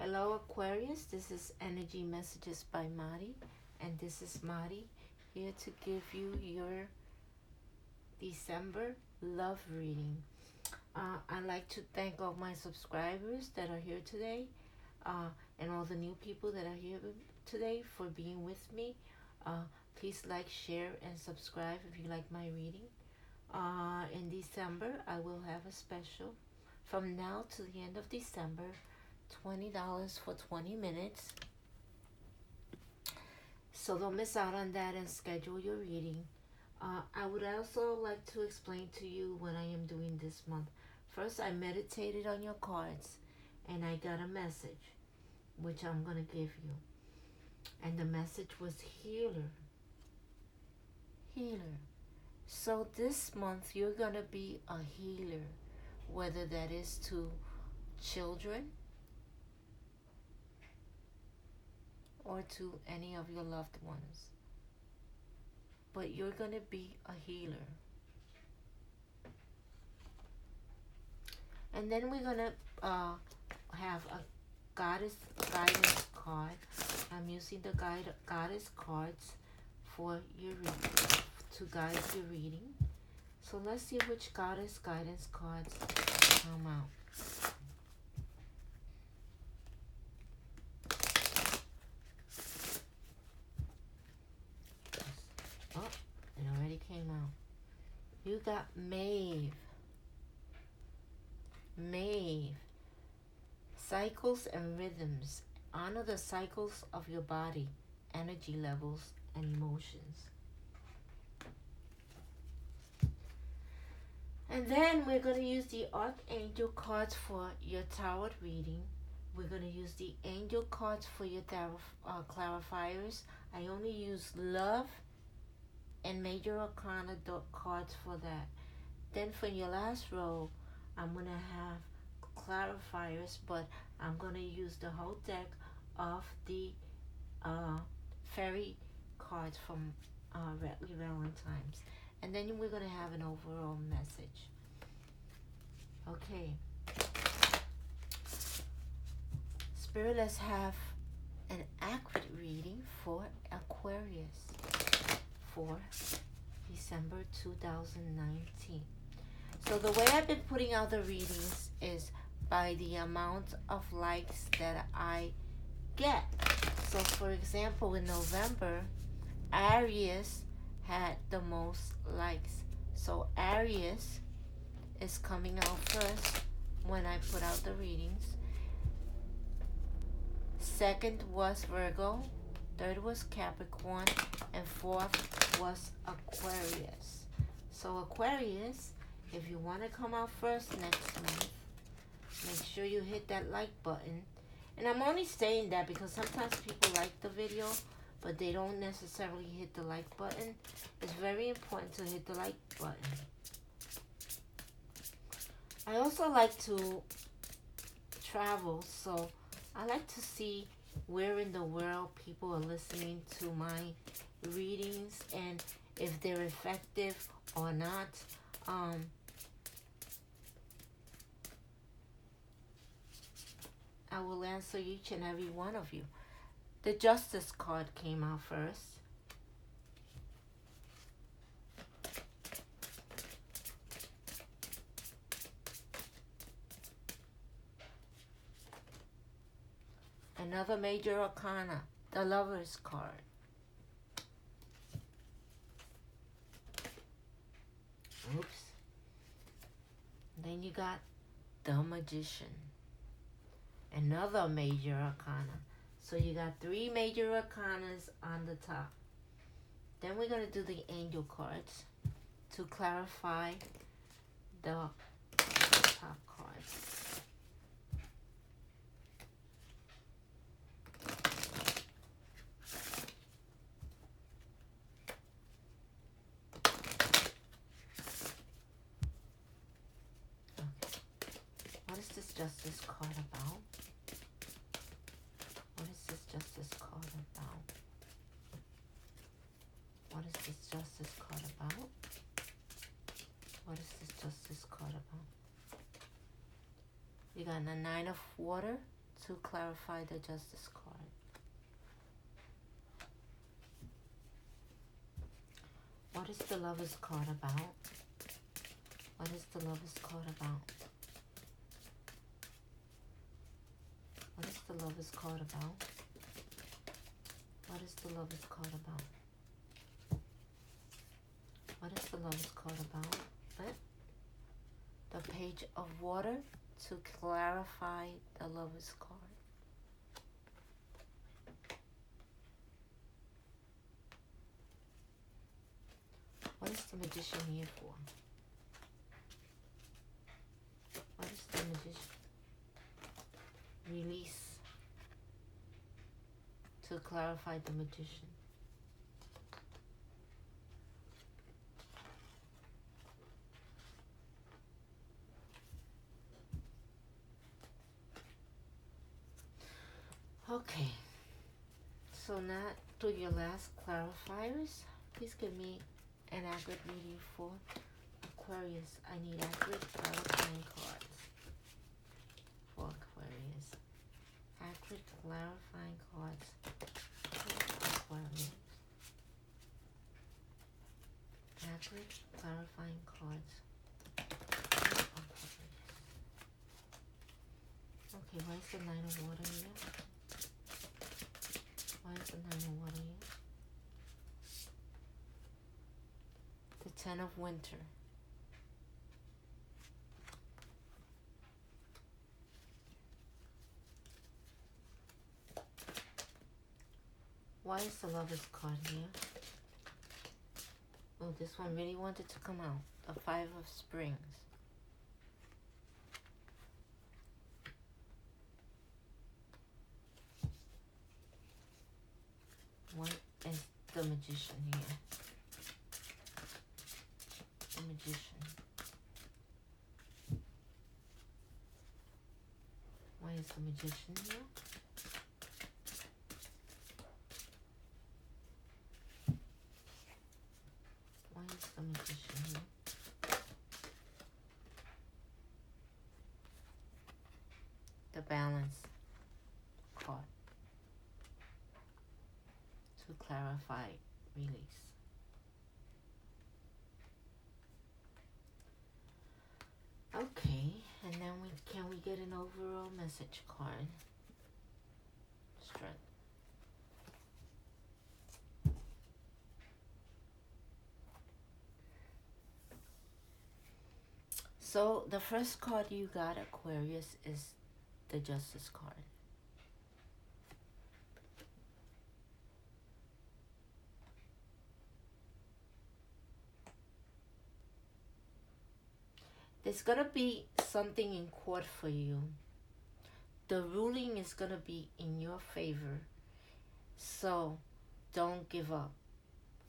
Hello Aquarius, this is Energy Messages by Mari, and this is Mari here to give you your December love reading. I'd like to thank all my subscribers that are here today, and all the new people that are here today for being with me. Please like, share, and subscribe if you like my reading. In December, I will have a special from now to the end of December. $20 for 20 minutes. So don't miss out on that and schedule your reading. I would also like to explain to you what I am doing this month. First, I meditated on your cards and I got a message, which I'm going to give you. And the message was healer. Healer. So this month, you're going to be a healer, whether that is to children or to any of your loved ones. But you're going to be a healer. And then we're going to have a goddess guidance card. I'm using the goddess cards for your reading, to guide your reading. So let's see which goddess guidance cards come out. Oh, it already came out. You got Maeve. Maeve. Cycles and rhythms. Honor the cycles of your body, energy levels, and emotions. And then we're going to use the Archangel cards for your tarot reading. We're going to use the Angel cards for your tarot clarifiers. I only use Love and Major Arcana cards for that. Then for your last row, I'm going to have clarifiers, but I'm going to use the whole deck of the fairy cards from Redley Valentine's. And then we're going to have an overall message. Okay. Spirit, let's have an accurate reading for Aquarius for December 2019. So the way I've been putting out the readings is by the amount of likes that I get. So for example, in November, Aries had the most likes. So Aries is coming out first when I put out the readings. Second was Virgo, third was Capricorn, and fourth was Aquarius. So Aquarius, if you want to come out first next month, make sure you hit that like button. And I'm only saying that because sometimes people like the video, but they don't necessarily hit the like button. It's very important to hit the like button. I also like to travel, so I like to see where in the world people are listening to my readings and if they're effective or not. I will answer each and every one of you. The Justice card came out first. Another Major Arcana, the Lover's card. Oops. Then you got the Magician. Another Major Arcana. So you got 3 Major Arcanas on the top. Then we're going to do the Angel cards to clarify the top cards. What is this Justice card about? What is this Justice card about? What is this Justice card about? What is this Justice card about? You got the Nine of Water, to clarify the Justice card. What is the Lover's card about? What is the Lover's card about? What is the Lover's card about? What is the Lover's card about? What is the Lover's card about? What? The Page of Water to clarify the Lover's card. What is the Magician here for? What is the Magician? Release to clarify the Magician. Okay, so now to your last clarifiers. Please give me an accurate reading for Aquarius. I need accurate clarifying cards for Aquarius. Accurate clarifying cards for Aquarius. Accurate clarifying cards for Aquarius. Okay, why is the Nine of Water here? Why is the Nine of Water here? The Ten of Winter. Why is the Lover's card here? Oh, this one really wanted to come out. The Five of Springs. What is the Magician here? The Magician. Why is the Magician here? Why is the Magician here? The Balance card to clarify release. Okay, and then can we get an overall message card? Strength. So the first card you got, Aquarius, is the Justice card. There's gonna be something in court for you. The ruling is gonna be in your favor. So don't give up.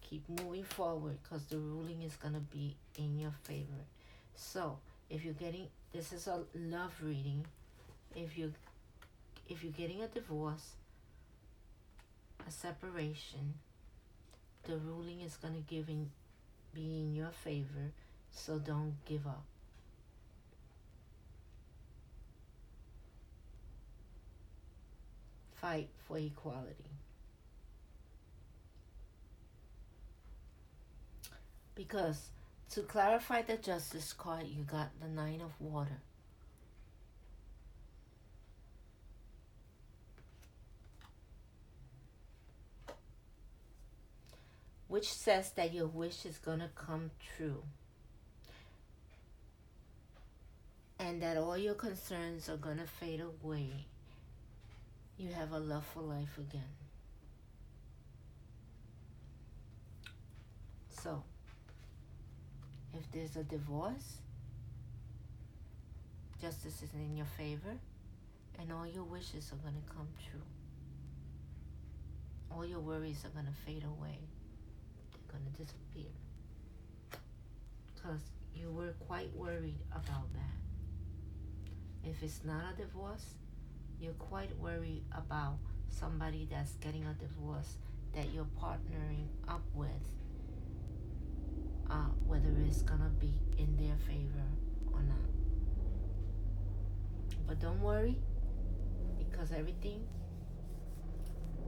Keep moving forward because the ruling is gonna be in your favor. So if you're getting, this is a love reading. If you're getting a divorce, a separation, the ruling is gonna be in your favor. So don't give up. Fight for equality. Because to clarify the Justice card, you got the Nine of Water. Which says that your wish is going to come true. And that all your concerns are going to fade away. You have a love for life again. So, if there's a divorce, justice is in your favor, and all your wishes are going to come true. All your worries are going to fade away. They're going to disappear. Because you were quite worried about that. If it's not a divorce, you're quite worried about somebody that's getting a divorce that you're partnering up with, whether it's gonna be in their favor or not. But don't worry, because everything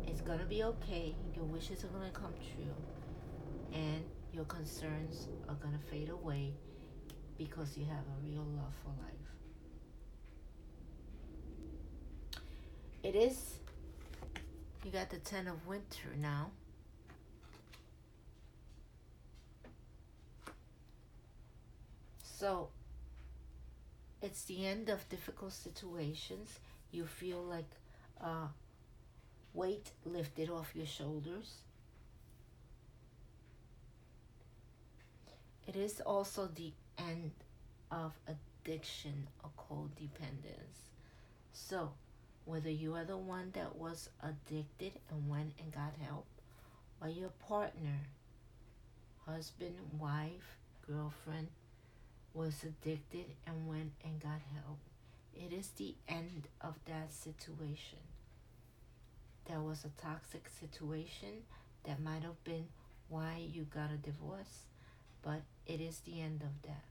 is gonna be okay. Your wishes are gonna come true, and your concerns are gonna fade away because you have a real love for life. It is, you got the 10 of winter now. So it's the end of difficult situations. You feel like weight lifted off your shoulders. It is also the end of addiction or codependence. So, whether you are the one that was addicted and went and got help, or your partner, husband, wife, girlfriend, was addicted and went and got help, it is the end of that situation. That was a toxic situation. That might have been why you got a divorce, but it is the end of that.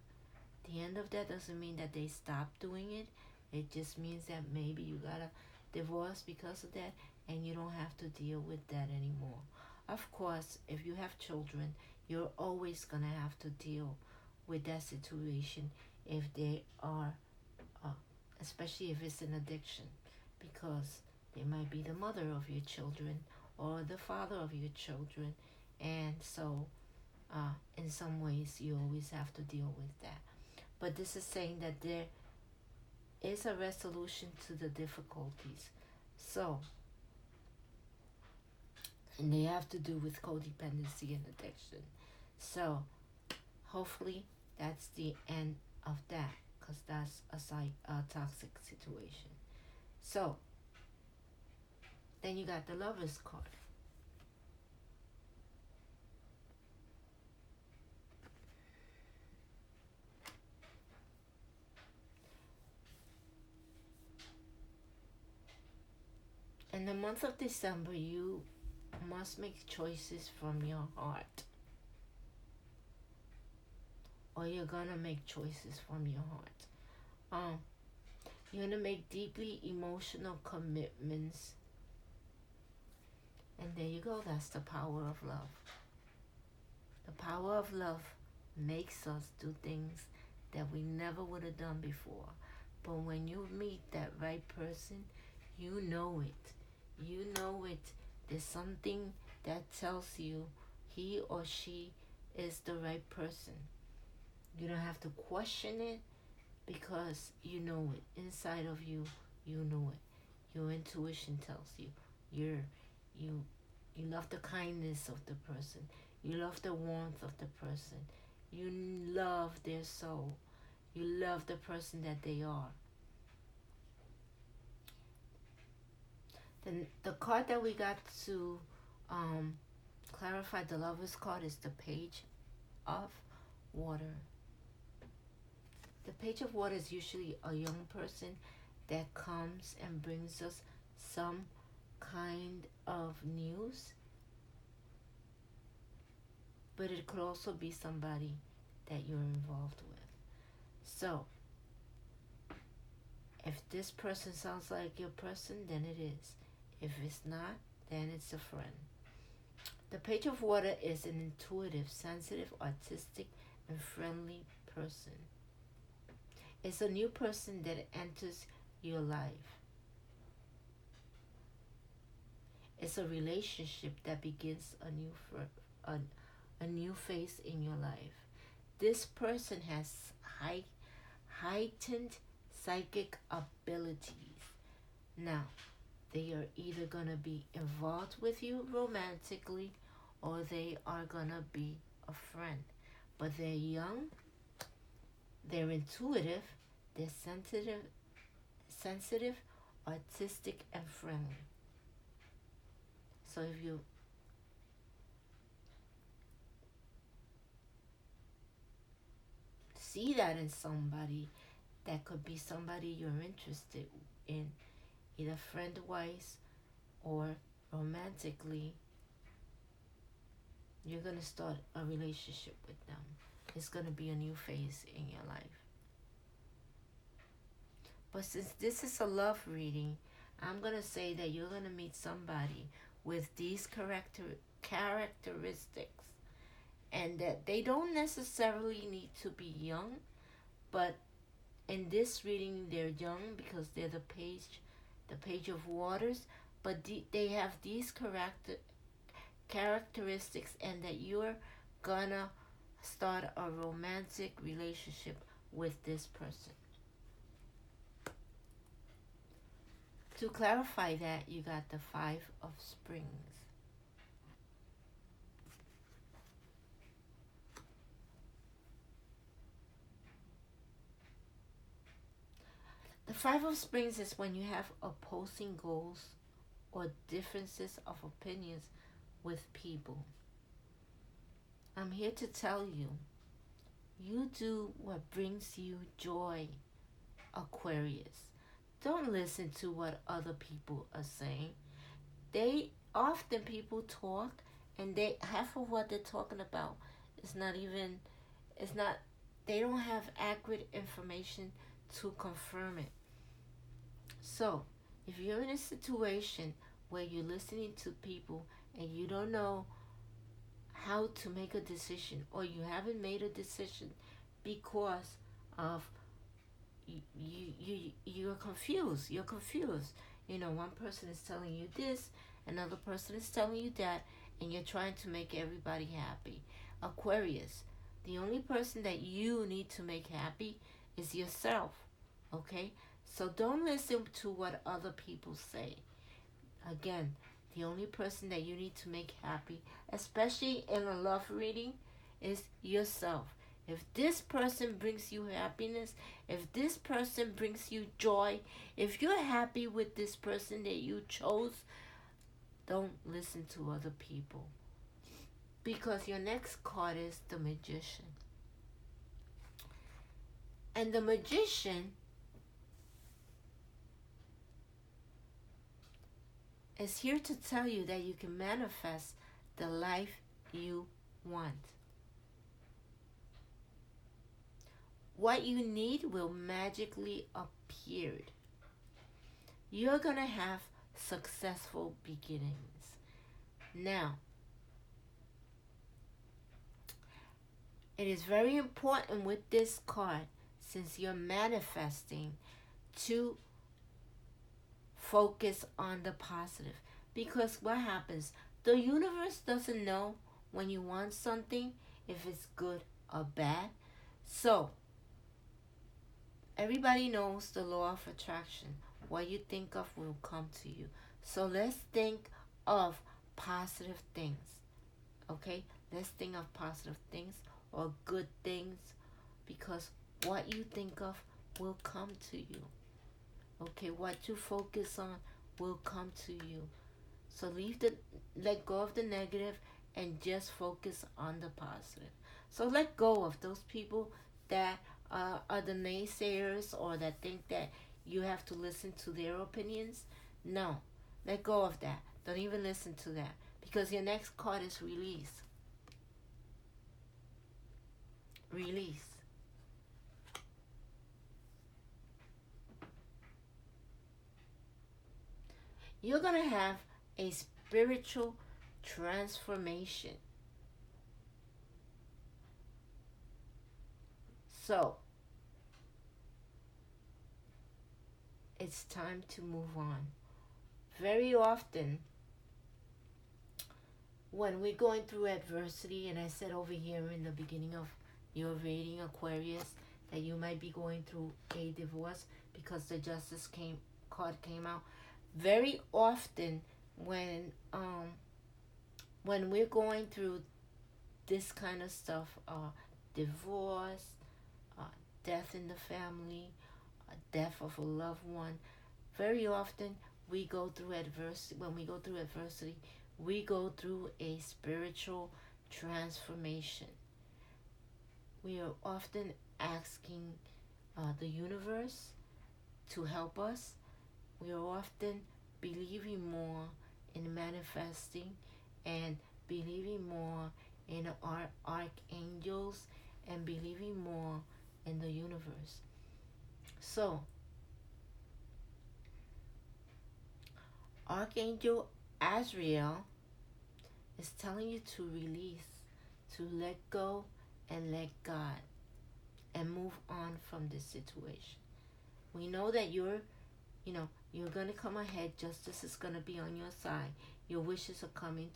The end of that doesn't mean that they stopped doing it. It just means that maybe you got a divorce because of that, and you don't have to deal with that anymore. Of course, if you have children, you're always gonna have to deal with that situation if they are, especially if it's an addiction, because they might be the mother of your children or the father of your children, and so in some ways you always have to deal with that. But this is saying that there is a resolution to the difficulties. So, and they have to do with codependency and addiction. So, hopefully that's the end of that, because that's a toxic situation. So, then you got the Lover's card. In the month of December, you must make choices from your heart. Or you're gonna make choices from your heart. You're gonna make deeply emotional commitments. And there you go, that's the power of love. The power of love makes us do things that we never would have done before. But when you meet that right person, you know it. You know it. There's something that tells you he or she is the right person. You don't have to question it because you know it. Inside of you, you know it. Your intuition tells you. You love the kindness of the person. You love the warmth of the person. You love their soul. You love the person that they are. Then the card that we got to clarify the Lover's card is the Page of Water. The Page of Water is usually a young person that comes and brings us some kind of news, but it could also be somebody that you're involved with. So, if this person sounds like your person, then it is. If it's not, then it's a friend. The Page of Water is an intuitive, sensitive, artistic, and friendly person. It's a new person that enters your life. It's a relationship that begins a new phase in your life. This person has heightened psychic abilities. Now, they are either going to be involved with you romantically or they are going to be a friend. But they're young, they're intuitive, they're sensitive, artistic, and friendly. So if you see that in somebody, that could be somebody you're interested in, either friend-wise or romantically. You're going to start a relationship with them. It's going to be a new phase in your life. But since this is a love reading, I'm going to say that you're going to meet somebody with these characteristics, and that they don't necessarily need to be young, but in this reading they're young because they're the page of waters, but they have these characteristics, and that you're gonna start a romantic relationship with this person. To clarify that, you got the Five of Springs. The Five of Springs is when you have opposing goals or differences of opinions with people. I'm here to tell you, you do what brings you joy, Aquarius. Don't listen to what other people are saying. They often people talk, and they half of what they're talking about is not even, it's not, they don't have accurate information to confirm it. So if you're in a situation where you're listening to people and you don't know how to make a decision, or you haven't made a decision because of you're confused. You know, one person is telling you this, another person is telling you that, and you're trying to make everybody happy. Aquarius, the only person that you need to make happy is yourself. Okay? So don't listen to what other people say. Again, the only person that you need to make happy, especially in a love reading, is yourself. If this person brings you happiness, if this person brings you joy, if you're happy with this person that you chose, don't listen to other people. Because your next card is the Magician. And the Magician is here to tell you that you can manifest the life you want. What you need will magically appear. You're going to have successful beginnings. Now, it is very important with this card, since you're manifesting, to focus on the positive. Because what happens? The universe doesn't know when you want something, if it's good or bad. So, everybody knows the law of attraction. What you think of will come to you. So let's think of positive things. Okay? Let's think of positive things or good things, because what you think of will come to you. Okay? What you focus on will come to you. So let go of the negative and just focus on the positive. So let go of those people that are the naysayers, or that think that you have to listen to their opinions. No, let go of that. Don't even listen to that, because your next card is release. Release. You're going to have a spiritual transformation. So, it's time to move on. Very often, when we're going through adversity, and I said over here in the beginning of your reading, Aquarius, that you might be going through a divorce because the Justice card came out. Very often, when we're going through this kind of stuff, divorce, death in the family, death of a loved one, very often we go through adversity. When we go through adversity, we go through a spiritual transformation. We are often asking the universe to help us. We are often believing more in manifesting, and believing more in our archangels, and believing more in the universe. So, Archangel Azrael is telling you to release, to let go and let God, and move on from this situation. We know that you're going to come ahead. Justice is going to be on your side. Your wishes are coming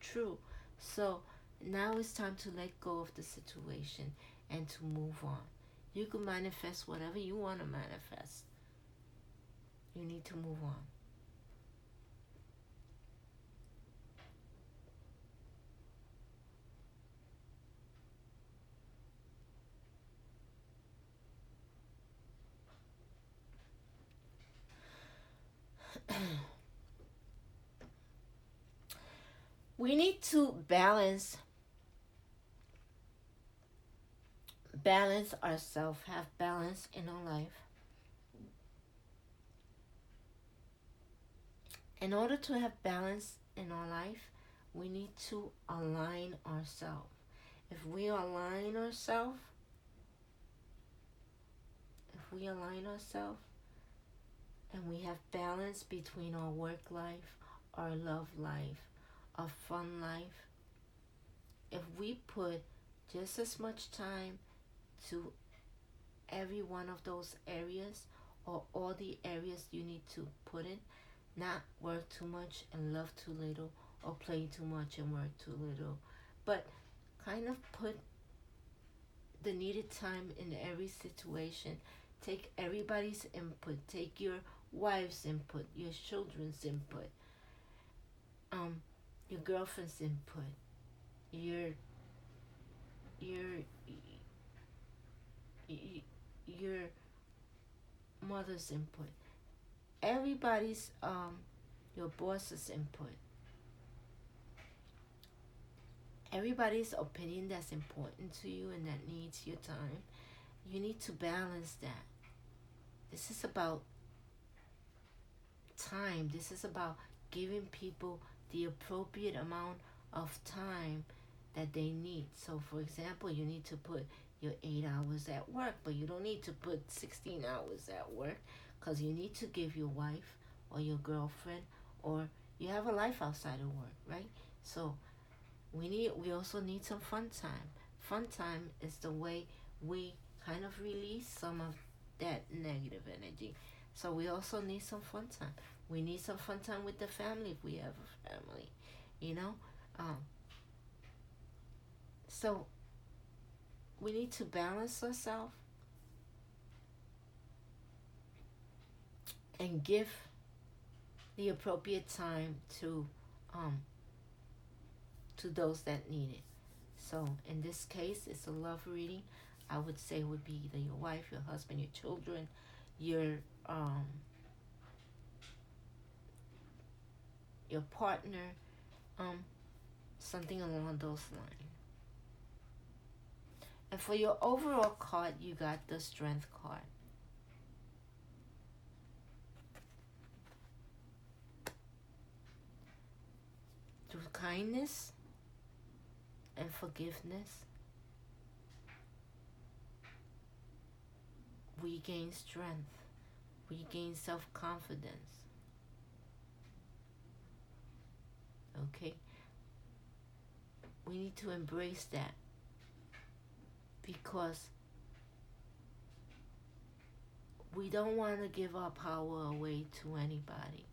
true. So now it's time to let go of the situation and to move on. You can manifest whatever you want to manifest. You need to move on. We need to balance ourselves, have balance in our life. In order to have balance in our life, we need to align ourselves. If we align ourselves, and we have balance between our work life, our love life, our fun life, if we put just as much time to every one of those areas, or all the areas you need to put in, not work too much and love too little, or play too much and work too little, but kind of put the needed time in every situation. Take everybody's input. Take your wife's input, your children's input, your girlfriend's input, your mother's input, everybody's your boss's input, everybody's opinion that's important to you and that needs your time. You need to balance that. This is about time. This is about giving people the appropriate amount of time that they need. So for example, you need to put your 8 hours at work, but you don't need to put 16 hours at work, because you need to give your wife or your girlfriend, or you have a life outside of work, right? So we also need some fun time. Fun time is the way we kind of release some of that negative energy. So we also need some fun time. We need some fun time with the family if we have a family, So we need to balance ourselves and give the appropriate time to those that need it. So in this case, it's a love reading. I would say it would be either your wife, your husband, your children, your partner, something along those lines. And for your overall card, you got the Strength card. Through kindness and forgiveness, we gain strength. We gain self-confidence. Okay? We need to embrace that, because we don't want to give our power away to anybody.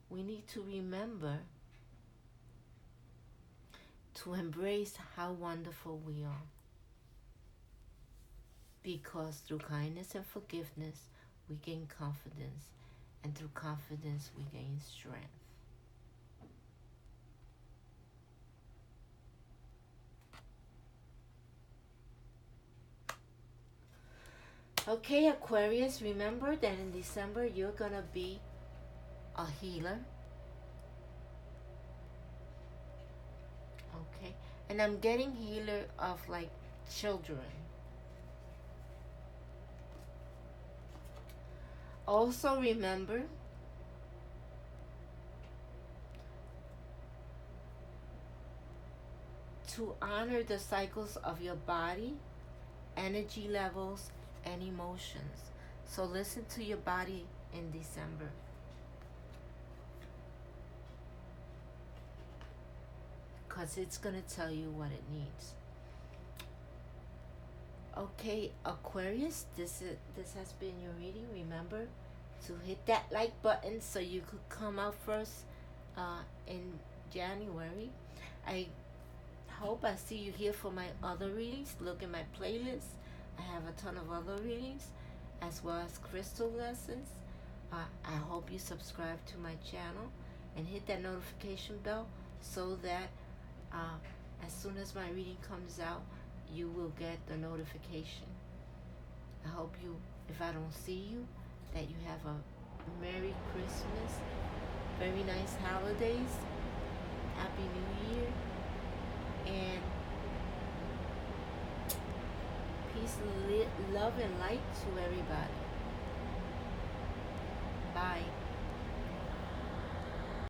We need to remember to embrace how wonderful we are. Because through kindness and forgiveness, we gain confidence. And through confidence, we gain strength. Okay, Aquarius, remember that in December, you're going to be a healer. Okay? And I'm getting healer of like children. Also remember to honor the cycles of your body, energy levels, and emotions. So listen to your body in December. because it's going to tell you what it needs. Okay, Aquarius, this has been your reading. Remember to hit that like button so you could come out first in January. I hope I see you here for my other readings. Look at my playlist. I have a ton of other readings as well as crystal lessons. I hope you subscribe to my channel and hit that notification bell so that as soon as my reading comes out, you will get the notification. I hope you, if I don't see you, that you have a Merry Christmas, very nice holidays, Happy New Year, and peace, love, and light to everybody. Bye.